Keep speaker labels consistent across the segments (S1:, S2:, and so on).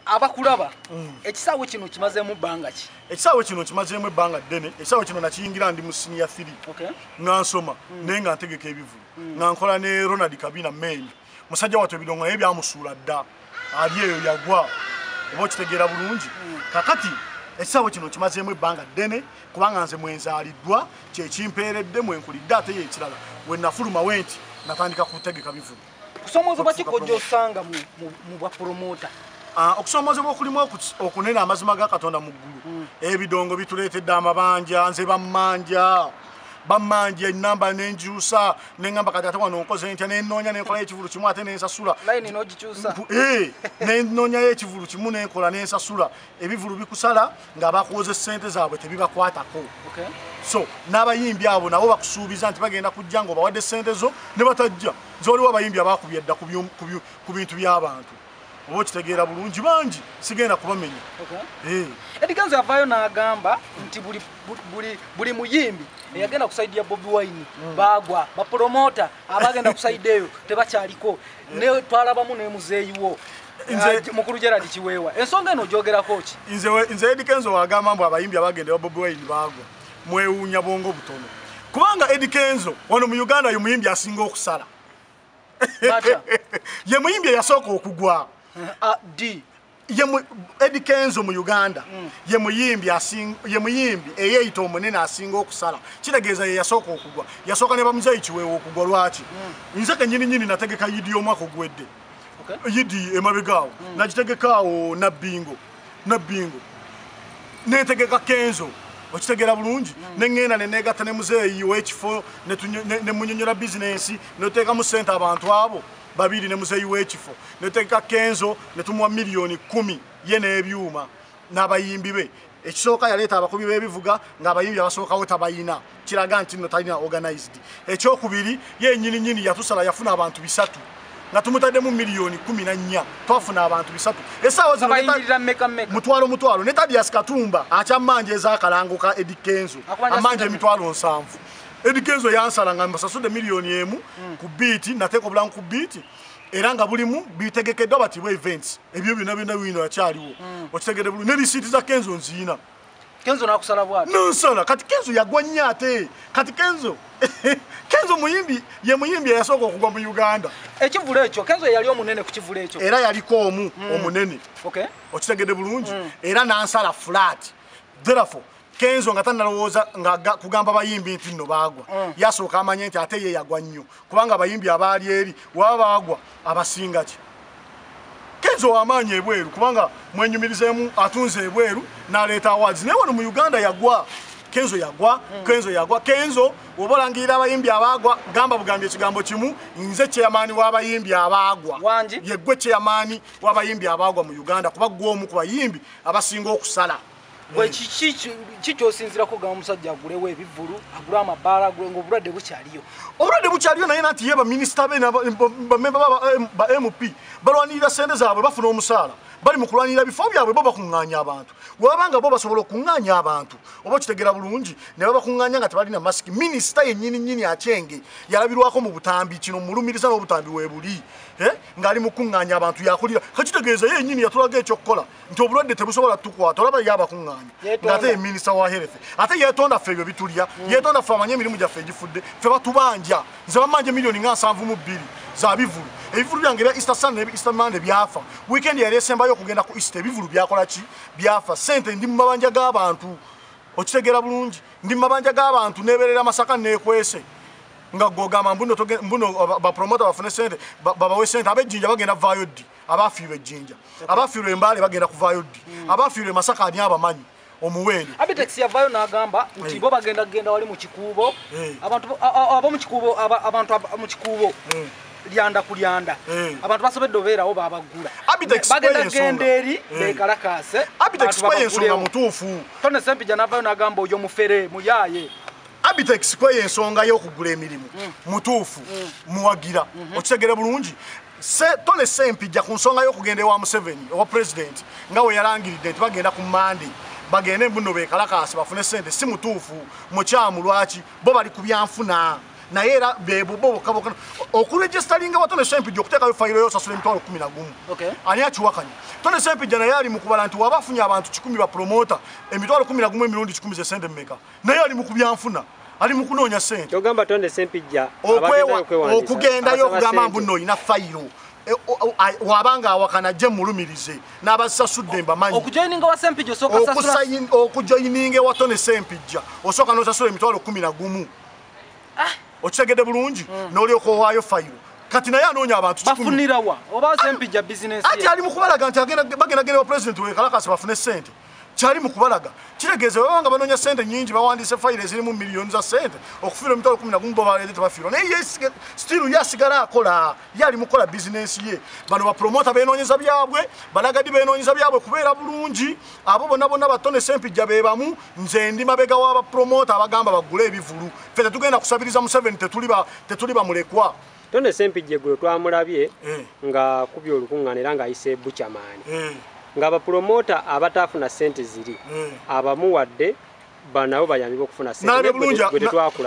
S1: abakulaba ekisawe kino kimazeemu bbanga ki?
S2: Ekisawe kino kimazeemu ebbanga ddene. Ekisawe kino nakiyingira ndi mu senior 3 nga nsoma naye nga ntegeka ebivulu nga nkola ne Ronald Kabina main musajja wattu ebidongo naye byamusuula dda ali eyo yagwa oba okitegeera bulungi. Kakati ekisawe kino kimazeemu ebbanga ddene kubanga nze mwenzaaliddwa kyekimpeeredde mwenkulidde ate yeekirala wennafuluma wenti natandika kutegeka bivulu.
S1: Kusoomoozebwa ki kw'ojja mu bapromota?
S2: Okusoomozebwa okulimu okunene amazima ga Katonda mu ggulu. Ebidongo bituleetedde amabanja nze bammanja ennamba n'enjuusa n'eŋŋamba kati ate wano nkoze ntya nennoonya n'enkola y'ekivulu kimu ate n'ensasula.
S1: Layini n'ogikyusa?
S2: Nennoonyayo ekivulu kimu n'enkola n'ensasula. Ebivulu bikusala nga bakuwoza ssente zaabwe tebibakwatako. So n'abayimbi abo nabo bakusuubiza nti bagenda kujja ng'obawadde ssente zo ne batajja. Nze waliwo abayimbi abaakubye dda ku bintu by'abantu. Oba okitegeera bulungi bangi sigenda kubamenya.
S1: Eddie Kenzo yavaayo n'agamba nti buli muyimbi eyagenda kusaidia Bobi Wine bagwa bapromota abagenda kusaidia eyo tebakyaliko ne twalabamu ne muzeeyiwo mukulu Gerald Kiweewa. Ensonga eno gyogerako ki?
S2: Nze Eddie Kenzo wagamba mbu abayimbi abagenda wa Bobi Wine bagwa mwewuunya bwongo butono kubanga Eddie Kenzo wano mu Uganda ye muyimbi asinga okusala. Ye muyimbi eyasooka okugwa. Eddie Kenzo mu Uganda ye muyimbi eyeeyita omunene asinga okusala. Kitegeeza ye yasooka okugwa. Yasooka ne bamuzeeyi Kiweewa okugwa lwaki? Nze kennyini nategeka yidi omwaka ogwedde. Yidi emabegaawo nagitegekaawo nabbingo netegeka Kenzo. Okitegeera bulungi neŋŋenda ne neegatta ne muzeeyi w'ekifo ne munyonyola bizinensi netuteekamu ssente abantu abo babiri ne muzeeyi w'ekifo netuteeka Kenzo ne tumuwa miliyoni 10 ye n'ebyuma n'abayimbi be. Ekisooka yaleeta abakubi b'ebivuga ng'abayimbi abasookawo tabayina kiraga nti nno talina organized. Ekyokubiri ye nnyini yatusala yafuna abantu 3 nga tumutaddemu miliyoni 14 twafuna abantu 3. Essaawa zino mutwalo ne Tadias Katumba akyamanja ez'akalango Eddie Kenzo amanja emitwalo 7. Eddie Kenzo yansala nga mbasasudde miliyoni 1 ku biiti nateeka obulamu ku biiti era nga bulimu bitegekeddwa batibwa events ebyo byonna wino yakyaliwo. Okitegedde bulungi ne risiiti za Kenzo nziina.
S1: Kenzo nakusala bwati
S2: nonsala kati Kenzo yagwa nnyo ate kati Kenzo muyimbi ye muyimbi yasooka okugwa mu Uganda.
S1: Ekivulu ekyo Kenzo yali omunene ku kivulu ekyo
S2: era yaliko omunene. Okitegedde bulungi era nansala flat. Therefore Kenzo nga tanalowooza nga kugamba bayimbi nti nno baagwa yasooka amanye nti ate ye yagwa nnyo kubanga abayimbi abaali eri waba baagwa abasinga ki. Kenzo wamaanyi ebweru kubanga mwenyumirizeemu atunze ebweru n'aleeta awards naye wano mu Uganda yagwa. Kenzo yagwa. Kenzo oba olangirira abayimbi abaagwa gamba bugambye ekigambo kimu nze chairman w'abayimbi abaagwa. Yeggwe chairman w'abayimbi abaagwa mu Uganda kuba gwe omu ku bayimbi abasinga okusala.
S1: Bwe kikyosinzirako gamba musajja agulewo ebivulu agula amabaala ng'obulwadde bukyaliyo.
S2: Obulwadde bukyaliyo naye nanti ye baminisita be bamemba ba MP balwanirira ssente zaabwe bafuna omusaala bali mu kulwanirira bifo byabwe bo bakuŋŋaanya abantu. Wabanga bo basobola okuŋŋaanya abantu oba okitegeera bulungi ne babakuŋŋaanya nga tebalina masiki. Minisita yennyini Achenge yalabirwako mu butambi kino mulumiriza n'obutambi weebuli ng'ali mu kuŋŋaanya abantu yakulira. Kakitegeeza ye yennyini yatulaga ekyokkola nti obulwadde tebusobola tukwata olaba ye abakuŋŋaanya ng'ate ye minisita wa health ate yeetonda ffe ebyo bitulya yeetonda ffe amanye emirimu gyaffe egifudde ffe batubanja nze bamanja miliyoni nga 72 za bivulu. Ebivulu byange bya Easter Sunday ne Easter Monday byafa. Weekend yali esembayo okugenda ku Easter ebivulu byakola ki byafa. Sente ndi mu mabanja g'abantu. Okitegeera bulungi ndi mu mabanja g'abantu neeberera Masaka neekwese nga gogamba mbuno bapromota bafune sente babawe sente ab'ejjinja bagenda kuvaayo ddi abaafiirwa ejjinja abaafiirwa embaale bagenda kuvaayo ddi abaafiirwa Masaka ani abamanyi omuweeri.
S1: Abitex yavaayo n'agamba nti bo bagenda wali mu kikuubo abantu mu kikuubo lyanda kulyanda abantu basobedde obeerawo babagula bagenda genda eri bekalakase.
S2: Abitex kwa yensonga mutuufu.
S1: Tone Sempija n'avaayo n'agamba oyo mufere muyaaye.
S2: Abitex kwa yensonga y'okugula emirimu mutuufu muwagira. Okitegeera bulungi Tone Sempija ku nsonga y'okugenda ewa Museveni owa president nga we yalangiridde nti bagenda ku Monday bagende mbuno bekalakase bafune sente si mutuufu mukyamu lwaki bo bali ku byanfuna naye era bebo bokabokana okuregistaringa watone Sempijja okuteekayo fayiro yosasula emitwalo 11 ani akiwakanya Tone Sempijja naye ali mu kubala nti wabafunye abantu 10 ba promota emitwalo 11 emirundi 10 ze sente mmeka naye ali mu kubyanfuna ali mu kunoonya sente
S3: kyogamba Tone Sempijja
S2: okugendayo okugamba mbu nno ina fayiro wabanga awakana je mulumirize n'abasasudde mbamanyi
S1: okujoininga wa Sempijja osoka sasula
S2: okujoininga wa Tone Sempijja osoka no sasula emitwalo 11 okitegedde bulungi n'olyoko waayo fayiro kati naye anoonya abantu
S1: bafunirawa oba Sempijja business
S2: ati ali mu kubalaga nti bagenda wa president we kalakasa bafune sente kyali mu kubalaga kiregeeze wabanga banoonya sente nyingi bawandiise fayiro ezirimu miliyoni za sente okufiira emitwalo 11 bobaleete tebafiirwa naye still yasigala akola yali mukola bizinesi ye bano bapromota beenoonyeza byabwe balagadi beenoonyeza byabwe kubeera bulungi abo bonna bonna ba Tone Sempijja be bamu nze ndi mabega w'abapromota abagamba bagule ebivulu ffe tetugenda kusabiriza Museveni tetuli bamulekwa
S3: Tone Sempijja gwe twamulabye nga kubya olukuŋŋaana era ng'ayise bukyamaani nga abapromota abatafuna sente ziri abamuwadde banabo bayambibwa okufuna sente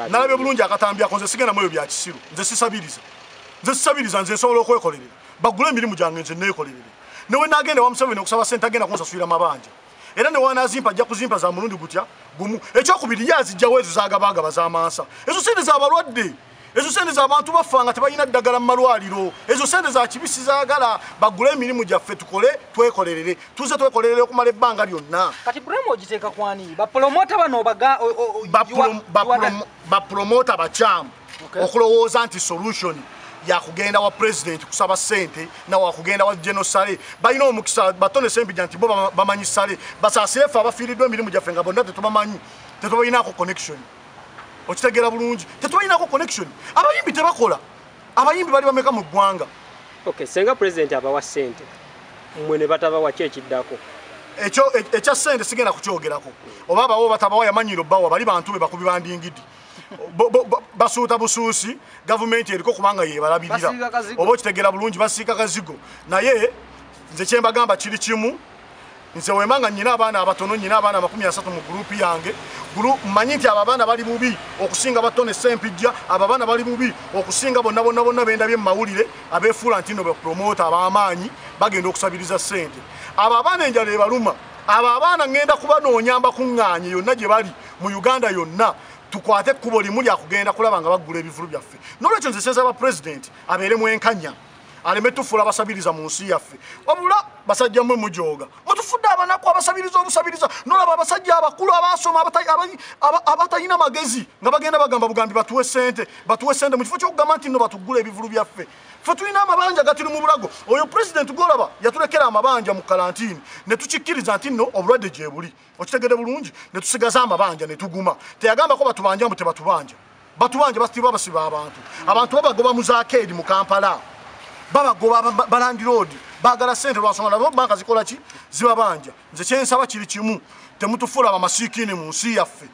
S2: nalabye bulungi akatambyako nze sigenda mweyo bya kisiru nze sisabiriza nze nsobola okwekolerera bagule emirimu gyange nze neekolerere newe nagenda wa Museveni okusaba sente agenda kunsasulira mabanja era ne wanazimpa ajja kuzimpa za mulundi gutya gumu ekyokubiri yazijjawo ezo zagabagaba z'amansa ezo sente z'abalwadde ezo sente z'abantu bafanga tebalina ddagala mu malwaliro ezo sente za kibisi zaagala bagule emirimu gyaffe tukole twekolerere tuze twekolerere okumala ebbanga lyonna
S1: kati Bremo ogiteeka kwani bapromota bano
S2: bapromota bakyamu okulowooza nti solution yakugenda wa president kusaba sente na wakugenda wa genocide balina omukisa Tone Sempijja nti bo bamanyi sale basaasire ffe abafiiriddwa emirimu gyaffe nga bonna tetubamanyi tetubalinaako connection okitegera bulungi tetubalinaako connection abayimbi tebakola abayimbi bali bameka mu ggwanga
S3: senga president abawa sente mmwe ne batabawa ki ekiddako
S2: ekya sente sigenda kukyogerako oba abawo batabawa yamanyiro bbawa bali bantu be bakubi bandingidi basuuta busuusi gavumenti eriko kubanga yebalabirira oba okitegera bulungi basiika kazigo naye nze kyembagamba kiri kimu nze wemanga nyina abaana abatono nyina abaana 30 mu gurupu yange mmanyi nti abo abaana bali bubi okusinga ba Tone Sempijja abo abaana bali bubi okusinga bonna bendabye mu mawulire abeefuula nti nno bapromota ab'amaanyi bagenda okusabiriza sente abo abaana enjala ebaluma abo abaana ngenda kubanoonya mbakuŋŋaanye yonna gye bali mu Uganda yonna tukwate ekkubo limu lyakugenda kulaba nga baggula ebivulu byaffe n'olwekyo nze sensaba president abeere mwenkanya aleme tufuula abasabiriza mu nsi yaffe wabula basajja mmwe mujooga mutufudde abanaku abasabiriza obusabiriza nolaba abasajja abakulu abasoma abatalina magezi nga bagenda bagamba bugambi batuwe sente mu kifo kyokugamba nti nno batugula ebivulu byaffe ffe tulina amabanja gatiri mu bulago oyo president golaba yatulekera amabanja mu karantini ne tukikkiriza nti nno obulwadde gye buli okitegedde bulungi ne tusigaza amabanja ne tuguma teyagambako batubanja mbu tebatubanja batubanja basitibwa basiba abantu babagoba mu zaakeedi mu Kampala babagoba balandiroodi bagala sente lwasonga nabo banka zikola ki zibabanja nze kyensaba kiri kimu temutufuula abamasiikini mu nsi yaffe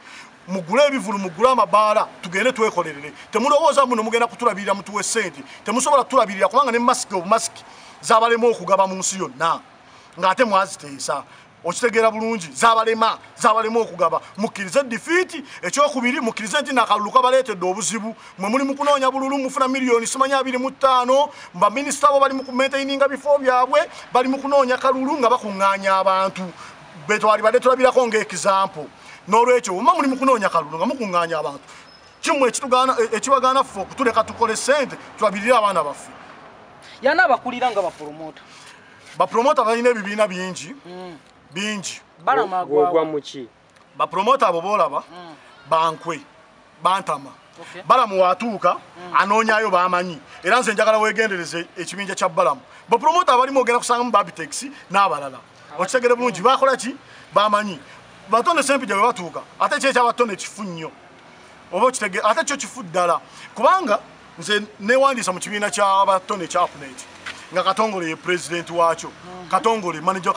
S2: mugule ebivulu mugule amabaala tugende twekolerere temulowooza muno mugenda kutulabirira mutuwe sente temusobola kutulabirira kubanga ne masiki zabalema okugaba mu nsi yonna ng'ate mwaziteesa okitegeera bulungi zabalema okugaba mukkirize defeat ekyokubiri mukkirize nti nakalulu kabaleetedde obuzibu mwe muli mu kunoonya bululu mufuna miliyoni simanya 25 baminisita bo bali mu kumaintaininga bifo byabwe bali mu kunoonya kalulu nga bakuŋŋaanya abantu betwalibadde tulabirako ng'example n'olwekyo wuma muli mu kunoonya kalulu nga mukuŋŋaanya abantu kimu ekibagaana ffe okutuleka tukole sente tulabirire abaana baffe
S1: yana abakulira nga
S2: bapromota balina ebibiina bingi
S3: bagwa muki
S2: bapromota abo boolaba bankwe bantama balamu watuuka anoonyayo bamanyi era nze njagala weegendereze ekibinja kya balamu bapromota abalimu ogenda kusanga mu babitex n'abalala okitegere bulungi bakola ki bamanyi Tone Sempijja bwe batuuka ate kyekyabatone kifu nnyo oba okitegere ate kyo kifu ddala kubanga nze neewandiisa mu kibiina ky'abatone kyapuneti nga Katongole ye president wakyo Katongole manager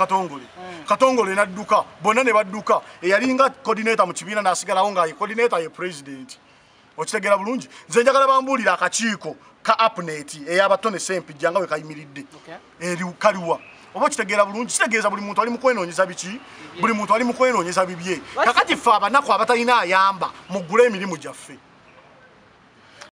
S2: Katongole nadduka bonna ne badduka eyalinga coordinator mu kibiina n'asigalawo nga ye coordinator ye president okitegera bulungi nze njagala bambuulira akakiiko ka apnet ey'abatone Sempijja nga bwe kayimiridde eri kaliwa oba okitegeera bulungi kitegeeza buli muntu ali mu kwenoonyeza biki buli muntu ali mu kwenoonyeza bibye kakati ffe abanaku abatalina ayamba muggule emirimu gyaffe